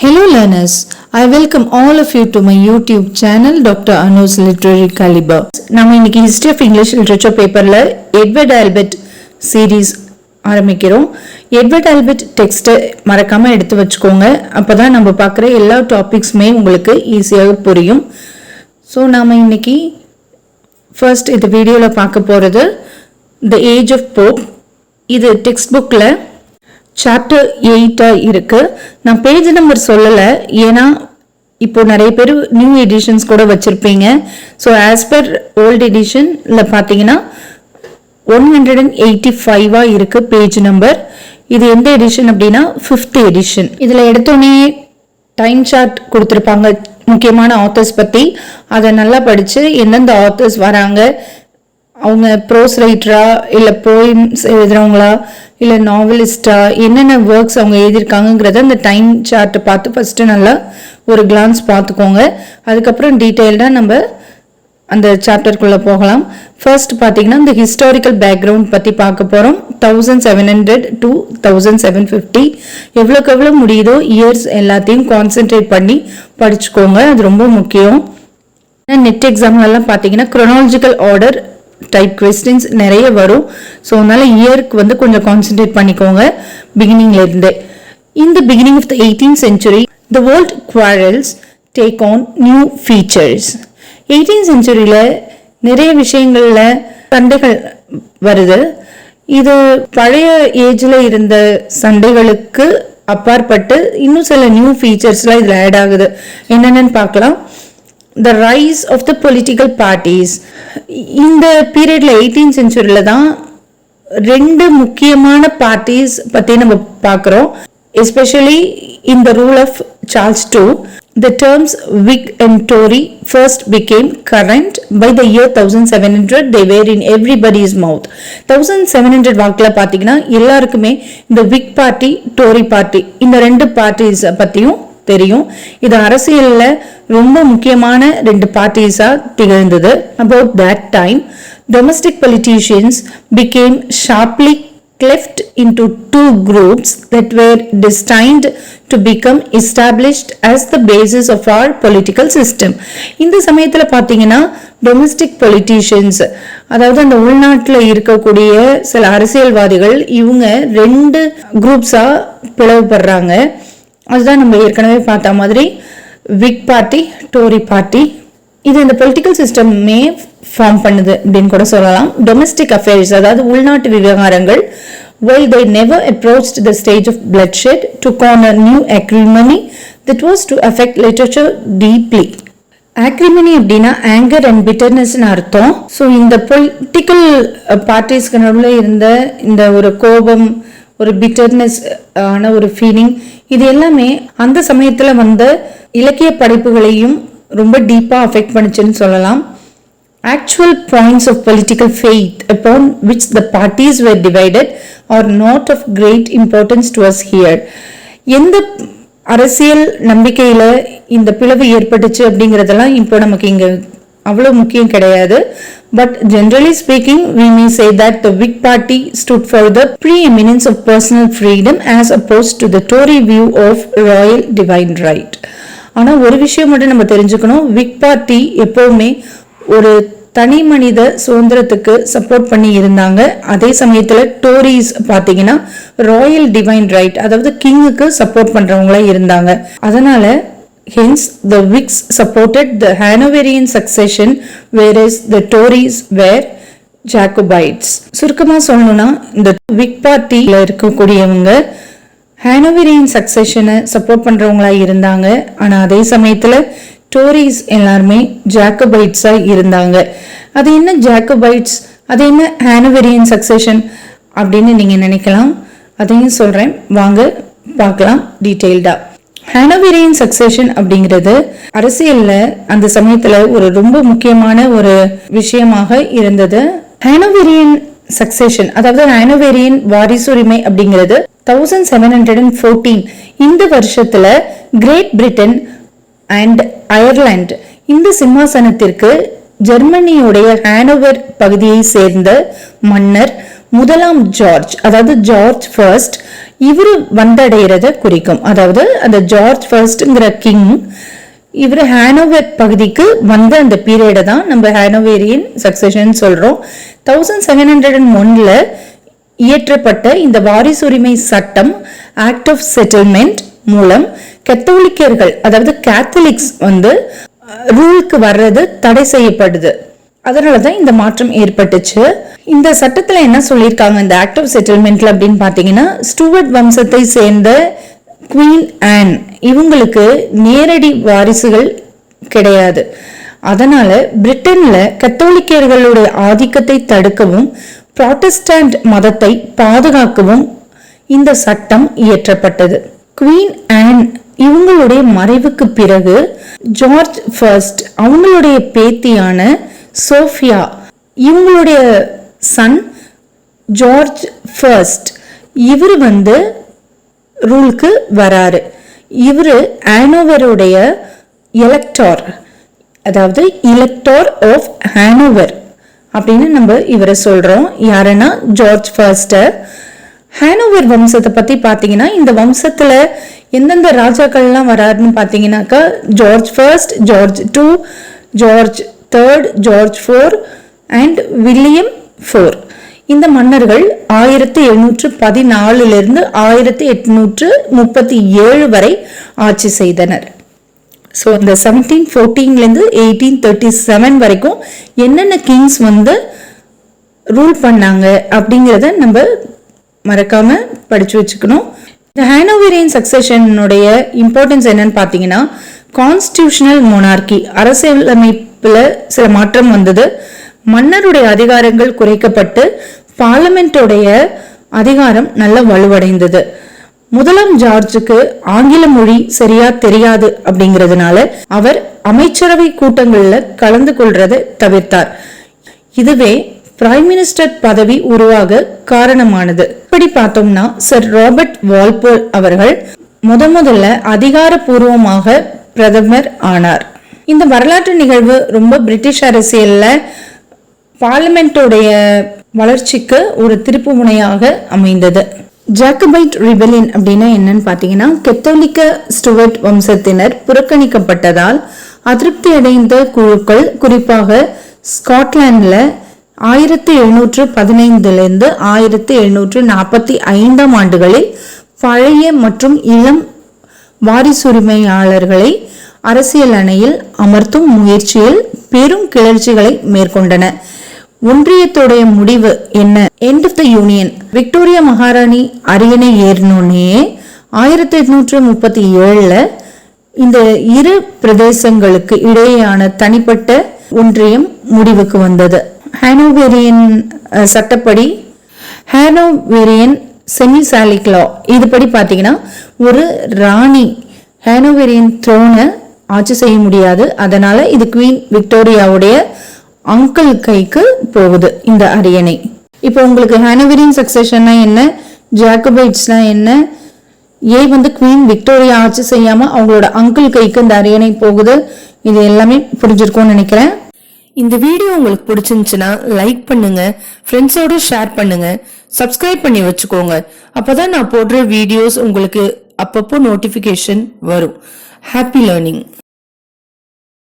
Hello learners, I welcome all of you to my YouTube channel Dr. Anu's Literary Caliber. நாம இன்னைக்கு History of English Literature பேப்பர்ல Edward Albert series ஆரம்பிக்கிறோம். Edward Albert text மறக்காம எடுத்து வச்சுக்கோங்க. அப்பதான் நம்ம பார்க்குற எல்லா டாபிக்ஸுமே உங்களுக்கு ஈஸியாக புரியும். ஸோ நாம இன்னைக்கு ஃபர்ஸ்ட் இந்த வீடியோவில் பார்க்க போகிறது The Age of Pope. இது டெக்ஸ்ட் புக்கில் சாப்டர் 8 இருக்கு. நான் பேஜ் நம்பர் சொல்லலை, ஏன்னா இப்போ நிறைய பேர் நியூ எடிஷன்ஸ் கூட வச்சிருப்பீங்க. ஸோ ஆஸ் பர் ஓல்ட் எடிஷன்ல பார்த்தீங்கன்னா 185 இருக்கு பேஜ் நம்பர். இது எந்த எடிஷன் அப்படின்னா 5th எடிஷன். இதில் எடுத்தோடனே டைம் சார்ட் கொடுத்துருப்பாங்க, முக்கியமான ஆத்தர்ஸ் பற்றி. அதை நல்லா படித்து எந்தெந்த ஆத்தர்ஸ் வராங்க, அவங்க ப்ரோஸ் ரைட்டரா இல்லை போயிம்ஸ் எழுதுறவங்களா இல்லை நாவலிஸ்டா, என்னென்ன ஒர்க்ஸ் அவங்க எழுதியிருக்காங்கிறத அந்த டைம் சார்ட்டை பார்த்து ஃபஸ்ட்டு நல்லா ஒரு கிளான்ஸ் பார்த்துக்கோங்க. அதுக்கப்புறம் டீட்டெயில்டாக நம்ம அந்த சாப்டருக்குள்ளே போகலாம். ஃபர்ஸ்ட் பார்த்தீங்கன்னா இந்த ஹிஸ்டாரிக்கல் பேக்ரவுண்ட் பற்றி பார்க்க போகிறோம். 1700 to 1750 எவ்வளோக்கு எவ்வளோ முடியுதோ இயர்ஸ் எல்லாத்தையும் கான்சென்ட்ரேட் பண்ணி படிச்சுக்கோங்க, அது ரொம்ப முக்கியம். நெட் எக்ஸாம்லாம் பார்த்தீங்கன்னா குரோனாலஜிக்கல் ஆர்டர் டைப் கொஸ்டின்ஸ் நிறைய வரும். ஸோ அதனால இயருக்கு வந்து கொஞ்சம் கான்சென்ட்ரேட் பண்ணிக்கோங்க பிகினிங்ல இருந்தே. In the beginning of the 18th century, the world quarrels take on new features. 18th centuryல நிறைய விஷயங்கள்ல சண்டைகள் வருது. இது பழைய ஏஜ்ல இருந்த சண்டைகளுக்கு அப்பாற்பட்டு இன்னும் சில நியூ ஃபீச்சர்ஸ்லாம் இதில் ஆட் ஆகுது. என்னென்னு பார்க்கலாம். The rise of the political parties. இந்த பீரியட்ல 18th செஞ்சுரியில தான் ரெண்டு முக்கியமான பார்ட்டிஸ் பற்றி நம்ம பார்க்குறோம். Especially in the rule of Charles II, the terms Whig and Tory first became current by the year 1700. They were in everybody's mouth. 1700 வாக்கில் பார்த்தீங்கன்னா எல்லாருக்குமே இந்த Whig பார்ட்டி, டோரி பார்ட்டி, இந்த ரெண்டு பார்ட்டிஸ் பற்றியும் தெரியும். இது அரசியலில் ரொம்ப முக்கியமான ரெண்டு பார்ட்டிஸா திகழ்ந்தது. About that time, domestic politicians became sharply cleft into two groups that were destined to become established as the basis of our political system. இந்த சமயத்தில் பார்த்தீங்கன்னா டொமஸ்டிக் பொலிட்டீஷியன்ஸ், அதாவது அந்த உள்நாட்டில் இருக்கக்கூடிய சில அரசியல்வாதிகள், இவங்க ரெண்டு குரூப்ஸா பிளவுபடுறாங்க. அதுதான் நம்ம ஏற்கனவே பார்த்த மாதிரி விக் பார்ட்டி, டோரி பார்ட்டி. இது இந்த பொலிட்டிக்கல் சிஸ்டமே ஃபார்ம் பண்ணுது அப்படின்னு கூட சொல்லலாம். டொமஸ்டிக் அஃபேர்ஸ், அதாவது உள்நாட்டு விவகாரங்கள், while they never approached the stage of bloodshed, took on a new acrimony that was to affect literature deeply. ஆக்ரிமனி அப்படின்னா ஆங்கர் அண்ட் பிட்டர்னஸ்னு அர்த்தம். ஸோ இந்த பொலிட்டிக்கல் பார்ட்டிஸ்க்கு நடுவில் இருந்த இந்த ஒரு கோபம், ஒரு பிட்டர்னஸ் ஆன ஒரு ஃபீலிங், இது எல்லாமே அந்த சமயத்தில் வந்த இலக்கிய படைப்புகளையும் ரொம்ப டீப்பாக அஃபெக்ட் பண்ணுச்சுன்னு சொல்லலாம். Actual points of political faith upon which the parties were divided are not of great importance to us here. எந்த அரசியல் நம்பிக்கையில் இந்த பிளவு ஏற்பட்டுச்சு அப்படிங்கிறதெல்லாம் இப்போ நமக்கு இங்கே அவ்வளோ முக்கியம் கிடையாது. But generally speaking, we may say that the Whig party stood for the preeminence of personal freedom as opposed to the Tory view of royal divine right. ஆனால் ஒரு விஷயம் மட்டும் நம்ம தெரிஞ்சுக்கணும், விக் பார்ட்டி எப்போவுமே ஒரு தனி மனித சுதந்திரத்துக்கு சப்போர்ட் பண்ணி இருந்தாங்க. அதே சமயத்தில் டோரிஸ் பார்த்தீங்கன்னா ராயல் டிவைன் ரைட், அதாவது கிங்குக்கு சப்போர்ட் பண்ணுறவங்களா இருந்தாங்க. அதனால hence the Whigs supported the Hanoverian succession whereas the Tories were Jacobites. சுருக்கமாக சொல்லணும்னா இந்த விக் பார்ட்டியில் இருக்கக்கூடியவங்க ஹானோவேரியன் சக்சஷனை சப்போர்ட் பண்ணுறவங்களா இருந்தாங்க. ஆனால் அதே சமயத்தில் டோரிஸ் எல்லாருமே ஜாக்கபைட்ஸாக இருந்தாங்க. அது என்ன ஜாக்கபைட்ஸ், அது என்ன ஹானோவேரியன் சக்சஷன் அப்படின்னு நீங்கள் நினைக்கலாம். அதையும் சொல்கிறேன், வாங்க பார்க்கலாம் டீட்டெயில்டாக. ஹானோவேரியன் சக்சஷன் அப்படிங்கிறது அரசியலில் அந்த சமயத்தில் ஒரு ரொம்ப முக்கியமான ஒரு விஷயமாக இருந்தது. ஹானோவேரியன் சக்சஷன், அதாவது ஹானோவேரியன் வாரிசுரிமை அப்படிங்கிறது 1714 இந்த வருஷத்துல கிரேட் பிரிட்டன் அண்ட் அயர்லாந்து இந்த சிம்மாசனத்திற்கு ஜெர்மனியுடைய ஹானோவர் பகுதியை சேர்ந்த மன்னர் முதலாம் ஜார்ஜ், அதாவது ஜார்ஜ் ஃபர்ஸ்ட், இவரு வந்தடைகிறத குறிக்கும். அதாவது அந்த ஜார்ஜ் ஃபர்ஸ்ட்ங்கிற கிங் இவர் ஹானோவர் பகுதிக்கு வந்த அந்த பீரியடை தான் நம்ம ஹானோவேரியன் சக்சஷன் சொல்றோம். 1701ல இயற்றப்பட்ட இந்த வாரிசுரிமை சட்டம் ஆக்ட் ஆஃப் செட்டில்மெண்ட் மூலம் கத்தோலிக்கர்கள் அதாவது கேத்தலிக்ஸ் ரூலுக்கு வர்றது தடை செய்யப்படுது. அதனாலதான் இந்த மாற்றம் ஏற்பட்டுச்சு. இந்த சட்டத்துல என்ன சொல்லியிருக்காங்க இந்த ஆக்ட் ஆஃப் செட்டில்மெண்ட்ல அப்படின்னு பாத்தீங்கன்னா, ஸ்டூவர்ட் வம்சத்தை சேர்ந்த குவீன் ஆன் இவங்களுக்கு நேரடி வாரிசுகள் கிடையாது. அதனால பிரிட்டன்ல கத்தோலிக்கர்களுடைய ஆதிக்கத்தை தடுக்கவும் புராட்டஸ்டன்ட் மதத்தை பாதுகாக்கவும் இந்த சட்டம் இயற்றப்பட்டது. குவீன் ஆன் இவங்களுடைய மறைவுக்கு பிறகு ஜார்ஜ் ஃபர்ஸ்ட் அவங்களுடைய பேத்தியான சோஃபியா இவங்களுடைய சன் ஜார்ஜ் ஃபர்ஸ்ட் இவர் ரூலுக்கு வராரு. இவரு ஹானோவருடைய எலக்டார், அதாவது எலக்டார் ஆஃப் ஹானோவர் அப்படின்னு நம்ம இவரை சொல்றோம். யாருன்னா ஜார்ஜ் ஃபர்ஸ்ட். ஹானோவர் வம்சத்தை பத்தி பாத்தீங்கன்னா, இந்த வம்சத்துல எந்தெந்த ராஜாக்கள்லாம் வராருன்னு பாத்தீங்கன்னாக்கா, George first, George two, George third, George four and William four. இந்த மன்னர்கள் 1714 1837 வரை ஆட்சி செய்தனர். ஸோ இந்த 1714 1837 வரைக்கும் என்னென்ன கிங்ஸ் ரூல் பண்ணாங்க அப்படிங்கிறத நம்ம மறக்காம படிச்சு வச்சுக்கணும். இந்த ஹானோவேரியன் சக்சஷனுடைய இம்பார்ட்டன்ஸ் என்னன்னு பார்த்தீங்கன்னா, கான்ஸ்டிடியூஷனல் மொனார்கி அரசியலமைப்புல சில மாற்றம் வந்தது. மன்னருடைய அதிகாரங்கள் குறைக்கப்பட்டு பார்லிமெண்டோடைய அதிகாரம் நல்ல வலுவடைந்தது. முதலாம் ஜார்ஜுக்கு ஆங்கில மொழி சரியா தெரியாது அப்படிங்கிறதுனால அவர் அமைச்சரவை கூட்டங்கள்ல கலந்து கொள்றதை தவிர்த்தார். இதுவே பிரைம் மினிஸ்டர் பதவி உருவாக காரணமானது. இப்படி பார்த்தோம்னா சர் ராபர்ட் வால்போல் அவர்கள் முதல்ல அதிகாரப்பூர்வமாக பிரதமர் ஆனார். இந்த வரலாற்று நிகழ்வு ரொம்ப பிரிட்டிஷ் அரசியல்ல பார்லிமெண்டோடைய வளர்ச்சிக்கு ஒரு திருப்பு முனையாக அமைந்தது. ஜாக்கபைட் ரிபெலியன் அப்படின்னா என்னன்னு பாத்தீங்கன்னா, கத்தோலிக்க ஸ்டூவர்ட் வம்சத்தினர் புறக்கணிக்கப்பட்டதால் அதிருப்தி அடைந்த குழுக்கள் குறிப்பாக ஸ்காட்லாந்துல 1715 1745 ஆண்டுகளில் பழைய மற்றும் இளம் வாரிசுரிமையாளர்களை அரசியல் அணையில் அமர்த்தும் முயற்சியில் பெரும் கிளர்ச்சிகளை மேற்கொண்டன. ஒன்றியத்துடைய முடிவு என்ன? End of the union. Victoria மகாராணி அரியணை ஏறினோடனே 1837 இந்த இரு பிரதேசங்களுக்கு இடையேயான தனிப்பட்ட ஒன்றியம் முடிவுக்கு வந்தது. ஹானோவேரியன் சட்டப்படி ஹானோவேரியன் செமிசாலிக் லா இதுபடி பாத்தீங்கன்னா, ஒரு ராணி ஹானோவேரியன் த்ரோனை ஆட்சி செய்ய முடியாது. அதனால இது குவீன் விக்டோரியாவுடைய அங்கிள் கைக்கு போகுது இந்த அரியணை. இப்போ உங்களுக்கு ஹானோவேரியன் சக்சஷன்னா என்ன, ஜாக்கபைட்ஸ்னா என்ன, ஏன் குவீன் விக்டோரியா ஆட்சி செய்யாம அவங்களோட அங்கிள் கைக்கு இந்த அரியணை போகுது, இது எல்லாமே புரிஞ்சிருக்கும்னு நினைக்கிறேன். இந்த வீடியோ உங்களுக்கு பிடிச்சிருந்துச்சுன்னா லைக் பண்ணுங்க, ஃப்ரெண்ட்ஸோட ஷேர் பண்ணுங்க, சப்ஸ்கிரைப் பண்ணி வச்சுக்கோங்க. அப்பதான் நான் போடுற வீடியோஸ் உங்களுக்கு அப்பப்போ நோட்டிபிகேஷன் வரும். Happy learning.